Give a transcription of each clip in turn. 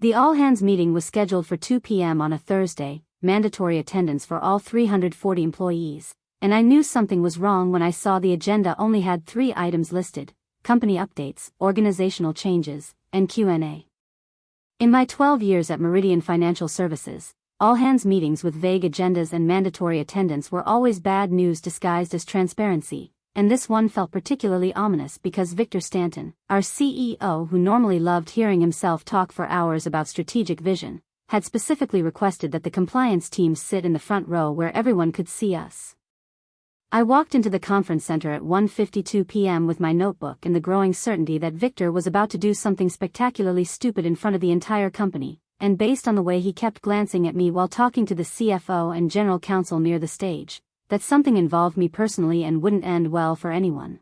The all-hands meeting was scheduled for 2 p.m. on a Thursday, mandatory attendance for all 340 employees, and I knew something was wrong when I saw the agenda only had 3 items listed: company updates, organizational changes, and Q&A. In my 12 years at Meridian Financial Services, all-hands meetings with vague agendas and mandatory attendance were always bad news disguised as transparency, and this one felt particularly ominous because Victor Stanton, our CEO who normally loved hearing himself talk for hours about strategic vision, had specifically requested that the compliance team sit in the front row where everyone could see us. I walked into the conference center at 1:52 p.m. with my notebook and the growing certainty that Victor was about to do something spectacularly stupid in front of the entire company, and based on the way he kept glancing at me while talking to the CFO and general counsel near the stage, that something involved me personally and wouldn't end well for anyone.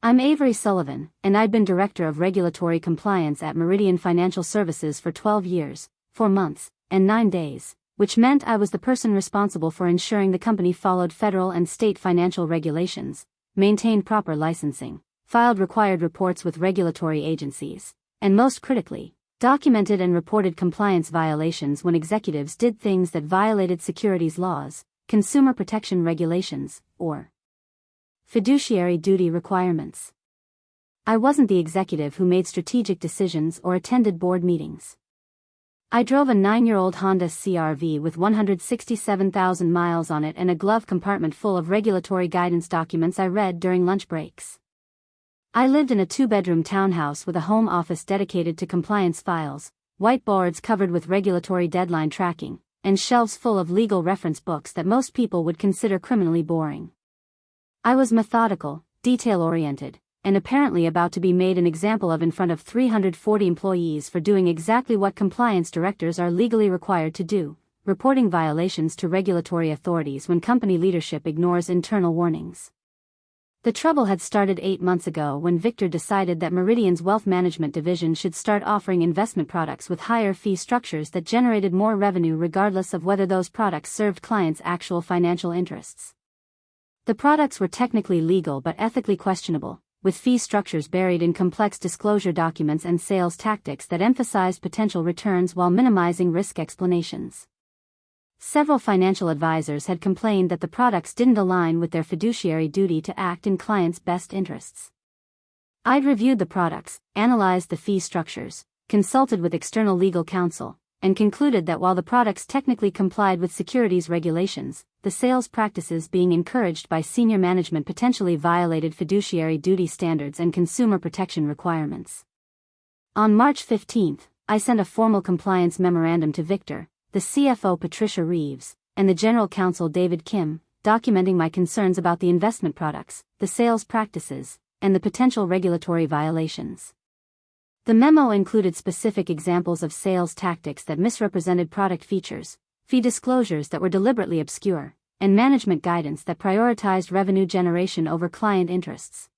I'm Avery Sullivan, and I'd been Director of Regulatory Compliance at Meridian Financial Services for 12 years, 4 months, and 9 days. Which meant I was the person responsible for ensuring the company followed federal and state financial regulations, maintained proper licensing, filed required reports with regulatory agencies, and most critically, documented and reported compliance violations when executives did things that violated securities laws, consumer protection regulations, or fiduciary duty requirements. I wasn't the executive who made strategic decisions or attended board meetings. I drove a 9-year-old Honda CR-V with 167,000 miles on it and a glove compartment full of regulatory guidance documents I read during lunch breaks. I lived in a 2-bedroom townhouse with a home office dedicated to compliance files, whiteboards covered with regulatory deadline tracking, and shelves full of legal reference books that most people would consider criminally boring. I was methodical, detail-oriented, and apparently about to be made an example of in front of 340 employees for doing exactly what compliance directors are legally required to do, reporting violations to regulatory authorities when company leadership ignores internal warnings. The trouble had started 8 months ago when Victor decided that Meridian's wealth management division should start offering investment products with higher fee structures that generated more revenue regardless of whether those products served clients' actual financial interests. The products were technically legal but ethically questionable, with fee structures buried in complex disclosure documents and sales tactics that emphasized potential returns while minimizing risk explanations. Several financial advisors had complained that the products didn't align with their fiduciary duty to act in clients' best interests. I'd reviewed the products, analyzed the fee structures, consulted with external legal counsel, and concluded that while the products technically complied with securities regulations, the sales practices being encouraged by senior management potentially violated fiduciary duty standards and consumer protection requirements. On March 15, I sent a formal compliance memorandum to Victor, the CFO Patricia Reeves, and the General Counsel David Kim, documenting my concerns about the investment products, the sales practices, and the potential regulatory violations. The memo included specific examples of sales tactics that misrepresented product features, fee disclosures that were deliberately obscure, and management guidance that prioritized revenue generation over client interests.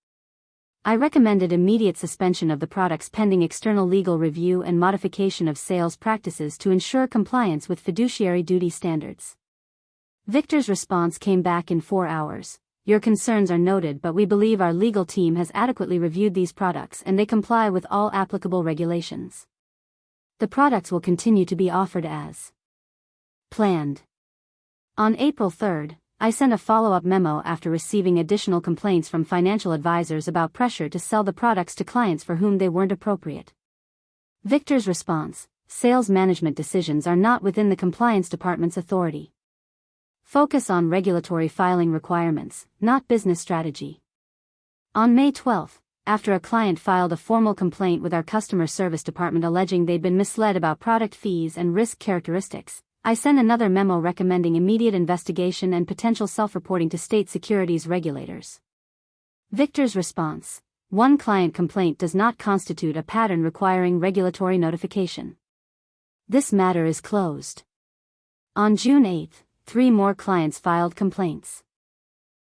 I recommended immediate suspension of the products pending external legal review and modification of sales practices to ensure compliance with fiduciary duty standards. Victor's response came back in 4 hours. Your concerns are noted, but we believe our legal team has adequately reviewed these products and they comply with all applicable regulations. The products will continue to be offered as planned. On April 3, I sent a follow-up memo after receiving additional complaints from financial advisors about pressure to sell the products to clients for whom they weren't appropriate. Victor's response: sales management decisions are not within the compliance department's authority. Focus on regulatory filing requirements, not business strategy. On May 12, after a client filed a formal complaint with our customer service department alleging they'd been misled about product fees and risk characteristics, I sent another memo recommending immediate investigation and potential self-reporting to state securities regulators. Victor's response: one client complaint does not constitute a pattern requiring regulatory notification. This matter is closed. On June 8, 3 more clients filed complaints.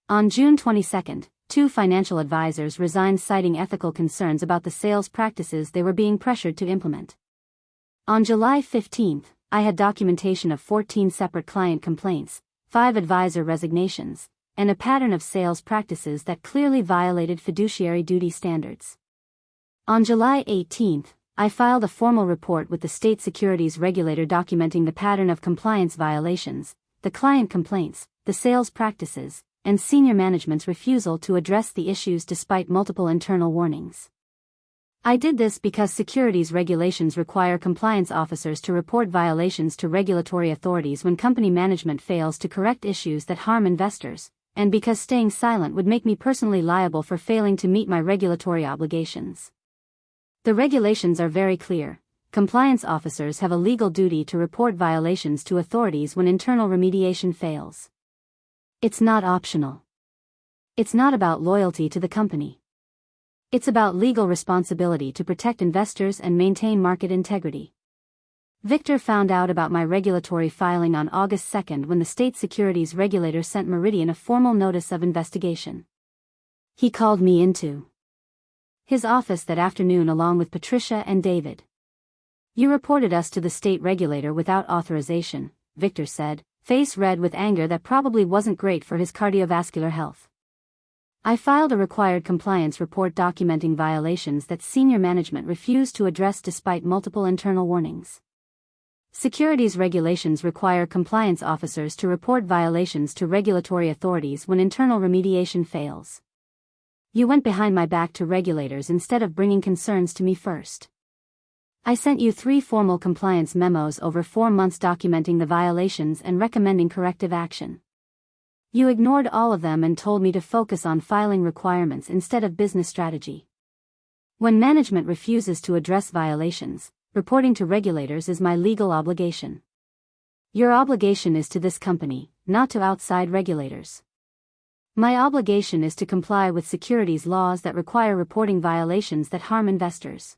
On June 22, 2 financial advisors resigned citing ethical concerns about the sales practices they were being pressured to implement. On July 15, I had documentation of 14 separate client complaints, 5 advisor resignations, and a pattern of sales practices that clearly violated fiduciary duty standards. On July 18, I filed a formal report with the state securities regulator documenting the pattern of compliance violations, the client complaints, the sales practices, and senior management's refusal to address the issues despite multiple internal warnings. I did this because securities regulations require compliance officers to report violations to regulatory authorities when company management fails to correct issues that harm investors, and because staying silent would make me personally liable for failing to meet my regulatory obligations. The regulations are very clear. Compliance officers have a legal duty to report violations to authorities when internal remediation fails. It's not optional. It's not about loyalty to the company. It's about legal responsibility to protect investors and maintain market integrity. Victor found out about my regulatory filing on August 2 when the state securities regulator sent Meridian a formal notice of investigation. He called me into his office that afternoon along with Patricia and David. "You reported us to the state regulator without authorization," Victor said, face red with anger that probably wasn't great for his cardiovascular health. "I filed a required compliance report documenting violations that senior management refused to address despite multiple internal warnings. Securities regulations require compliance officers to report violations to regulatory authorities when internal remediation fails. You went behind my back to regulators instead of bringing concerns to me first. I sent you 3 formal compliance memos over 4 months documenting the violations and recommending corrective action. You ignored all of them and told me to focus on filing requirements instead of business strategy. When management refuses to address violations, reporting to regulators is my legal obligation. Your obligation is to this company, not to outside regulators. My obligation is to comply with securities laws that require reporting violations that harm investors.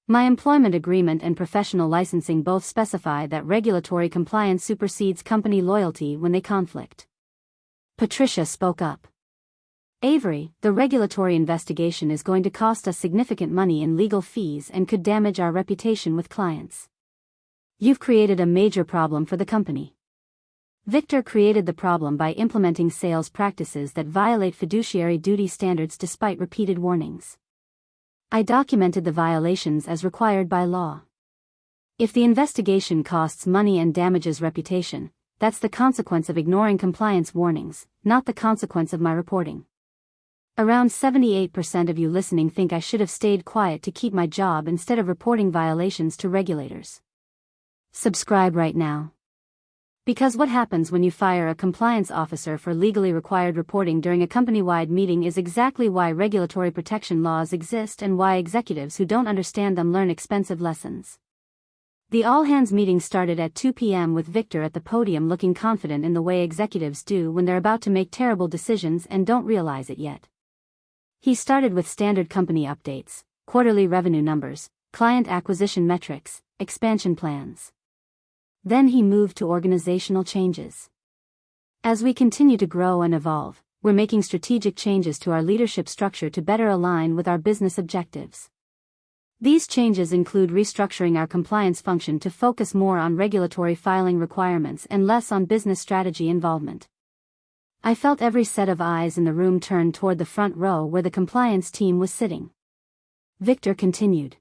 My employment agreement and professional licensing both specify that regulatory compliance supersedes company loyalty when they conflict." Patricia spoke up. "Avery, the regulatory investigation is going to cost us significant money in legal fees and could damage our reputation with clients. You've created a major problem for the company." Victor created the problem by implementing sales practices that violate fiduciary duty standards despite repeated warnings. I documented the violations as required by law. If the investigation costs money and damages reputation, that's the consequence of ignoring compliance warnings, not the consequence of my reporting. Around 78% of you listening think I should have stayed quiet to keep my job instead of reporting violations to regulators. Subscribe right now. Because what happens when you fire a compliance officer for legally required reporting during a company-wide meeting is exactly why regulatory protection laws exist and why executives who don't understand them learn expensive lessons. The all-hands meeting started at 2 p.m. with Victor at the podium looking confident in the way executives do when they're about to make terrible decisions and don't realize it yet. He started with standard company updates, quarterly revenue numbers, client acquisition metrics, expansion plans. Then he moved to organizational changes. As we continue to grow and evolve, we're making strategic changes to our leadership structure to better align with our business objectives. These changes include restructuring our compliance function to focus more on regulatory filing requirements and less on business strategy involvement. I felt every set of eyes in the room turn toward the front row where the compliance team was sitting. Victor continued.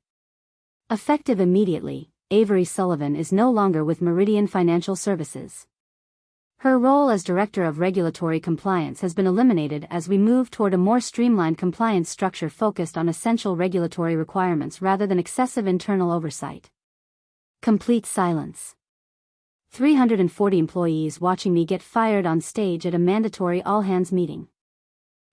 Effective immediately, Avery Sullivan is no longer with Meridian Financial Services. Her role as Director of Regulatory Compliance has been eliminated as we move toward a more streamlined compliance structure focused on essential regulatory requirements rather than excessive internal oversight. Complete silence. 340 employees watching me get fired on stage at a mandatory all-hands meeting.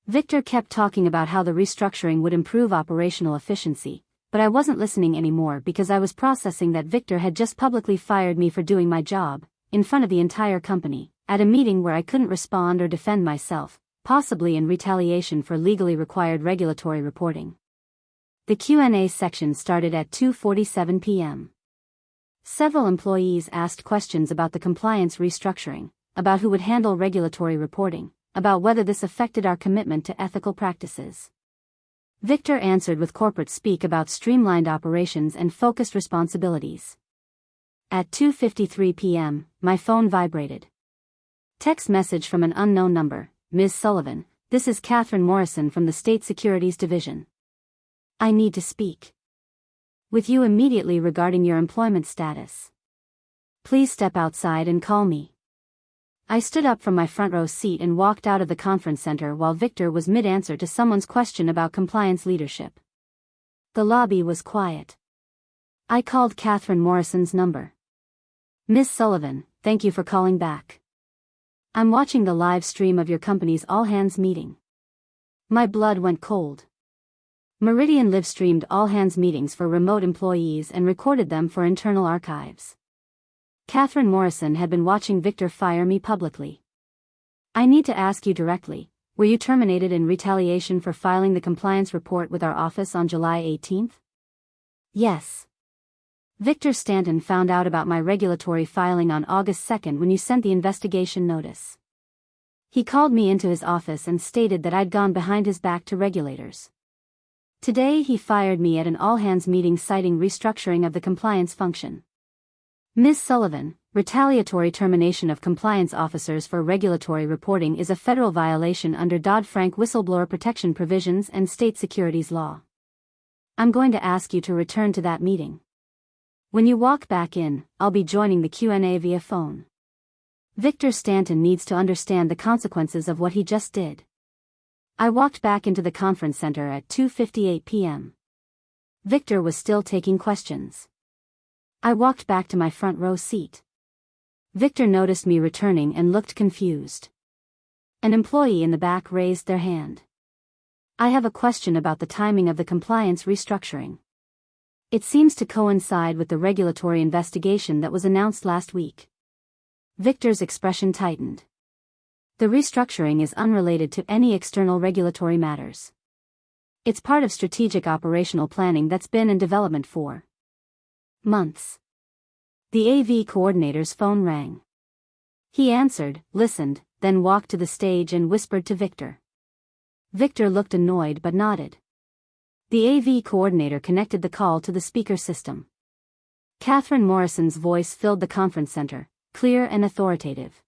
Victor kept talking about how the restructuring would improve operational efficiency, but I wasn't listening anymore because I was processing that Victor had just publicly fired me for doing my job, in front of the entire company, at a meeting where I couldn't respond or defend myself, possibly in retaliation for legally required regulatory reporting. The Q&A section started at 2:47 p.m. Several employees asked questions about the compliance restructuring, about who would handle regulatory reporting, about whether this affected our commitment to ethical practices. Victor answered with corporate speak about streamlined operations and focused responsibilities. At 2:53 p.m., my phone vibrated. Text message from an unknown number. "Ms. Sullivan, this is Catherine Morrison from the State Securities Division. I need to speak." with you immediately regarding your employment status. Please step outside and call me." I stood up from my front row seat and walked out of the conference center while Victor was mid-answer to someone's question about compliance leadership. The lobby was quiet. I called Catherine Morrison's number. "Miss Sullivan, thank you for calling back. I'm watching the live stream of your company's all-hands meeting." My blood went cold. Meridian live-streamed all-hands meetings for remote employees and recorded them for internal archives. Catherine Morrison had been watching Victor fire me publicly. "I need to ask you directly, were you terminated in retaliation for filing the compliance report with our office on July 18th? "Yes. Victor Stanton found out about my regulatory filing on August 2nd when you sent the investigation notice. He called me into his office and stated that I'd gone behind his back to regulators. Today he fired me at an all-hands meeting citing restructuring of the compliance function. Ms. Sullivan, retaliatory termination of compliance officers for regulatory reporting is a federal violation under Dodd-Frank whistleblower protection provisions and state securities law. I'm going to ask you to return to that meeting. When you walk back in, I'll be joining the Q&A via phone. Victor Stanton needs to understand the consequences of what he just did." I walked back into the conference center at 2:58 p.m. Victor was still taking questions. I walked back to my front row seat. Victor noticed me returning and looked confused. An employee in the back raised their hand. "I have a question about the timing of the compliance restructuring. It seems to coincide with the regulatory investigation that was announced last week." Victor's expression tightened. "The restructuring is unrelated to any external regulatory matters. It's part of strategic operational planning that's been in development for months." The AV coordinator's phone rang. He answered, listened, then walked to the stage and whispered to Victor. Victor looked annoyed but nodded. The AV coordinator connected the call to the speaker system. Catherine Morrison's voice filled the conference center, clear and authoritative.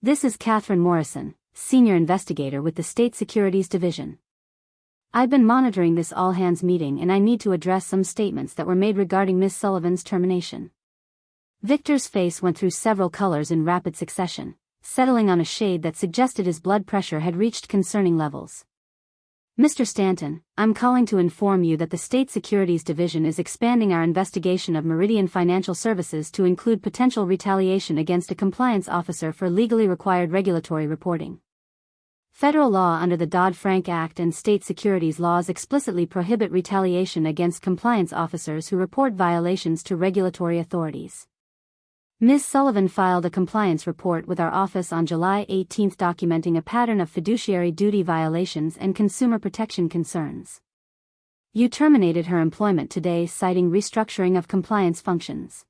"This is Catherine Morrison, senior investigator with the State Securities Division. I've been monitoring this all-hands meeting and I need to address some statements that were made regarding Ms. Sullivan's termination." Victor's face went through several colors in rapid succession, settling on a shade that suggested his blood pressure had reached concerning levels. "Mr. Stanton, I'm calling to inform you that the State Securities Division is expanding our investigation of Meridian Financial Services to include potential retaliation against a compliance officer for legally required regulatory reporting. Federal law under the Dodd-Frank Act and state securities laws explicitly prohibit retaliation against compliance officers who report violations to regulatory authorities. Ms. Sullivan filed a compliance report with our office on July 18 documenting a pattern of fiduciary duty violations and consumer protection concerns. You terminated her employment today citing restructuring of compliance functions.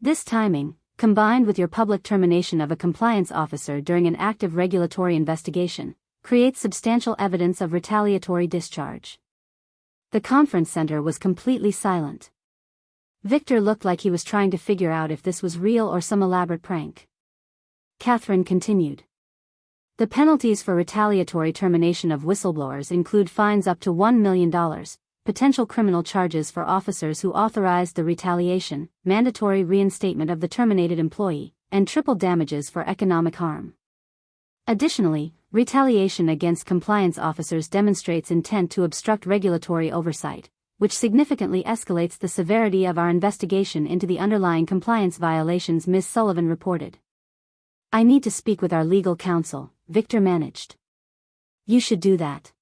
This timing, combined with your public termination of a compliance officer during an active regulatory investigation, creates substantial evidence of retaliatory discharge." The conference center was completely silent. Victor looked like he was trying to figure out if this was real or some elaborate prank. Catherine continued. "The penalties for retaliatory termination of whistleblowers include fines up to $1 million, potential criminal charges for officers who authorized the retaliation, mandatory reinstatement of the terminated employee, and triple damages for economic harm. Additionally, retaliation against compliance officers demonstrates intent to obstruct regulatory oversight, which significantly escalates the severity of our investigation into the underlying compliance violations Ms. Sullivan reported." "I need to speak with our legal counsel," Victor managed. "You should do that.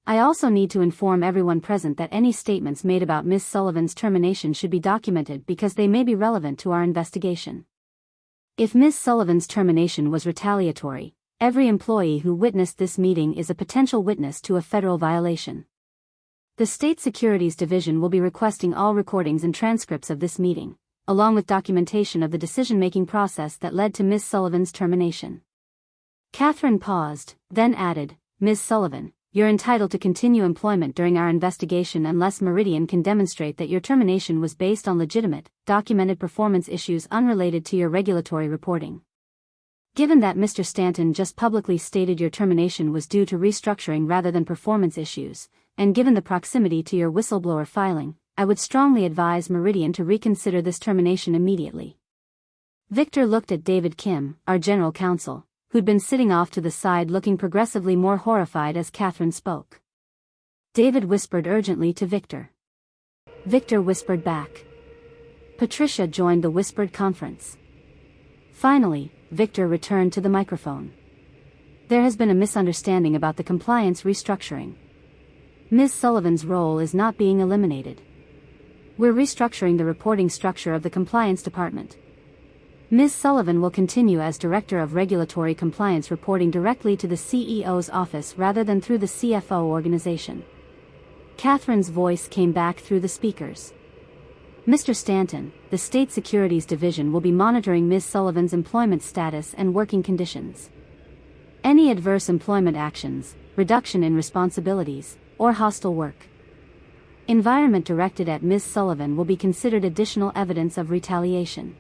I also need to inform everyone present that any statements made about Ms. Sullivan's termination should be documented because they may be relevant to our investigation. If Ms. Sullivan's termination was retaliatory, every employee who witnessed this meeting is a potential witness to a federal violation. The State Securities Division will be requesting all recordings and transcripts of this meeting, along with documentation of the decision-making process that led to Ms. Sullivan's termination." Catherine paused, then added, "Ms. Sullivan, you're entitled to continue employment during our investigation unless Meridian can demonstrate that your termination was based on legitimate, documented performance issues unrelated to your regulatory reporting. Given that Mr. Stanton just publicly stated your termination was due to restructuring rather than performance issues, and given the proximity to your whistleblower filing, I would strongly advise Meridian to reconsider this termination immediately. Victor looked at David Kim, our general counsel, who'd been sitting off to the side looking progressively more horrified as Catherine spoke. David whispered urgently to Victor. Victor whispered back. Patricia joined the whispered conference. Finally, Victor returned to the microphone. There has been a misunderstanding about the compliance restructuring. Ms. Sullivan's role is not being eliminated. We're restructuring the reporting structure of the compliance department. Ms. Sullivan will continue as Director of Regulatory Compliance, reporting directly to the CEO's office rather than through the CFO organization. Catherine's voice came back through the speakers. Mr. Stanton, the State Securities Division will be monitoring Ms. Sullivan's employment status and working conditions. Any adverse employment actions, reduction in responsibilities, or hostile work environment directed at Ms. Sullivan will be considered additional evidence of retaliation.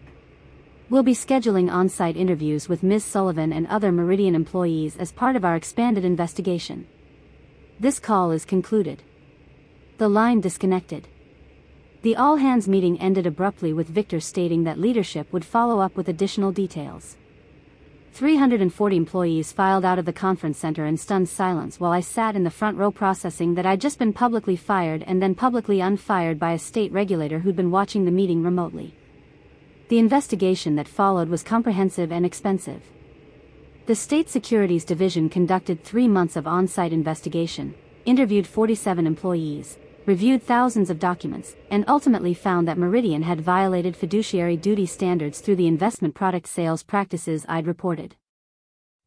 We'll be scheduling on-site interviews with Ms. Sullivan and other Meridian employees as part of our expanded investigation. This call is concluded. The line disconnected. The all-hands meeting ended abruptly with Victor stating that leadership would follow up with additional details. 340 employees filed out of the conference center in stunned silence while I sat in the front row processing that I'd just been publicly fired and then publicly unfired by a state regulator who'd been watching the meeting remotely. The investigation that followed was comprehensive and expensive. The State Securities Division conducted 3 months of on-site investigation, interviewed 47 employees, reviewed thousands of documents, and ultimately found that Meridian had violated fiduciary duty standards through the investment product sales practices I'd reported.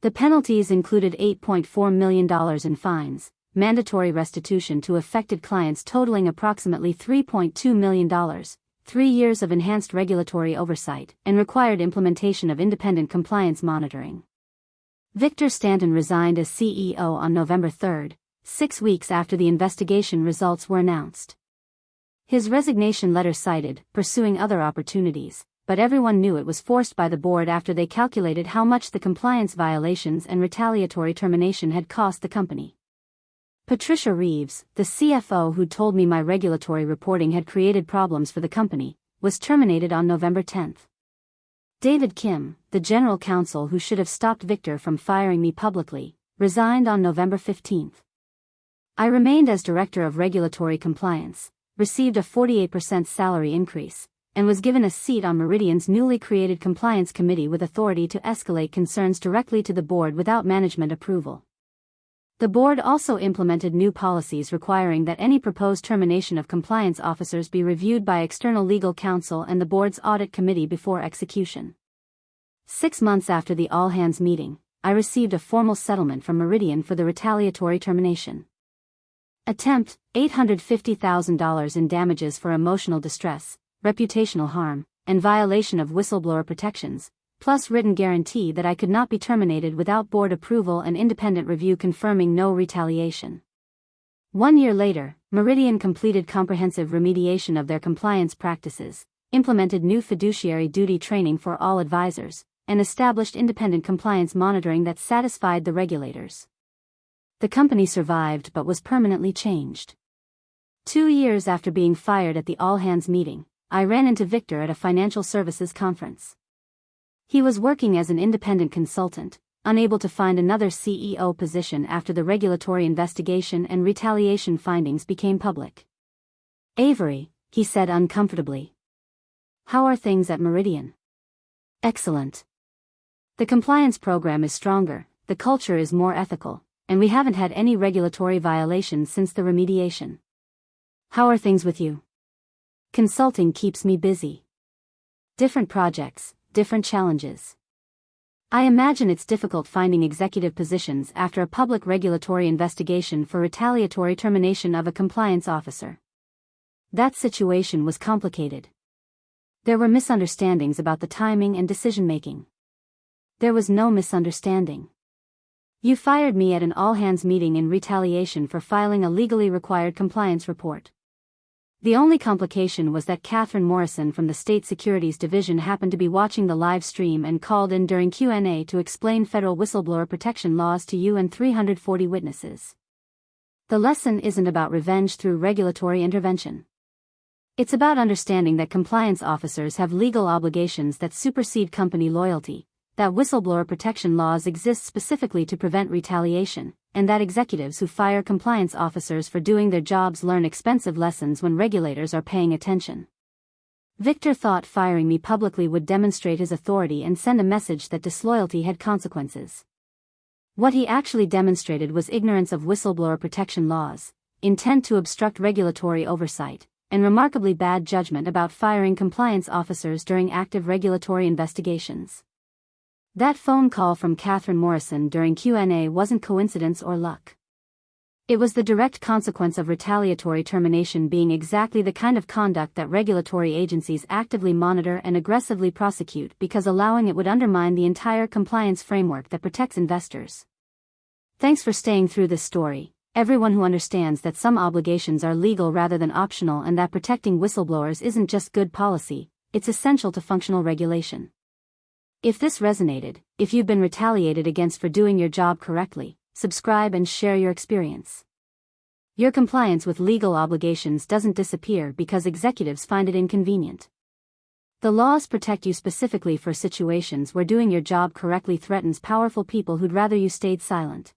The penalties included $8.4 million in fines, mandatory restitution to affected clients totaling approximately $3.2 million, 3 years of enhanced regulatory oversight, and required implementation of independent compliance monitoring. Victor Stanton resigned as CEO on November 3, 6 weeks after the investigation results were announced. His resignation letter cited pursuing other opportunities, but everyone knew it was forced by the board after they calculated how much the compliance violations and retaliatory termination had cost the company. Patricia Reeves, the CFO who told me my regulatory reporting had created problems for the company, was terminated on November 10. David Kim, the general counsel who should have stopped Victor from firing me publicly, resigned on November 15. I remained as Director of Regulatory Compliance, received a 48% salary increase, and was given a seat on Meridian's newly created Compliance Committee with authority to escalate concerns directly to the board without management approval. The board also implemented new policies requiring that any proposed termination of compliance officers be reviewed by external legal counsel and the board's audit committee before execution. 6 months after the all-hands meeting, I received a formal settlement from Meridian for the retaliatory termination. Attempt, $850,000 in damages for emotional distress, reputational harm, and violation of whistleblower protections, plus written guarantee that I could not be terminated without board approval and independent review confirming no retaliation. 1 year later, Meridian completed comprehensive remediation of their compliance practices, implemented new fiduciary duty training for all advisors, and established independent compliance monitoring that satisfied the regulators. The company survived but was permanently changed. 2 years after being fired at the all-hands meeting, I ran into Victor at a financial services conference. He was working as an independent consultant, unable to find another CEO position after the regulatory investigation and retaliation findings became public. Avery, he said uncomfortably. How are things at Meridian? Excellent. The compliance program is stronger, the culture is more ethical, and we haven't had any regulatory violations since the remediation. How are things with you? Consulting keeps me busy. Different projects, different challenges. I imagine it's difficult finding executive positions after a public regulatory investigation for retaliatory termination of a compliance officer. That situation was complicated. There were misunderstandings about the timing and decision-making. There was no misunderstanding. You fired me at an all-hands meeting in retaliation for filing a legally required compliance report. The only complication was that Catherine Morrison from the State Securities Division happened to be watching the live stream and called in during Q&A to explain federal whistleblower protection laws to you and 340 witnesses. The lesson isn't about revenge through regulatory intervention. It's about understanding that compliance officers have legal obligations that supersede company loyalty, that whistleblower protection laws exist specifically to prevent retaliation, and that executives who fire compliance officers for doing their jobs learn expensive lessons when regulators are paying attention. Victor thought firing me publicly would demonstrate his authority and send a message that disloyalty had consequences. What he actually demonstrated was ignorance of whistleblower protection laws, intent to obstruct regulatory oversight, and remarkably bad judgment about firing compliance officers during active regulatory investigations. That phone call from Catherine Morrison during Q&A wasn't coincidence or luck. It was the direct consequence of retaliatory termination being exactly the kind of conduct that regulatory agencies actively monitor and aggressively prosecute because allowing it would undermine the entire compliance framework that protects investors. Thanks for staying through this story, everyone who understands that some obligations are legal rather than optional and that protecting whistleblowers isn't just good policy, it's essential to functional regulation. If this resonated, if you've been retaliated against for doing your job correctly, subscribe and share your experience. Your compliance with legal obligations doesn't disappear because executives find it inconvenient. The laws protect you specifically for situations where doing your job correctly threatens powerful people who'd rather you stayed silent.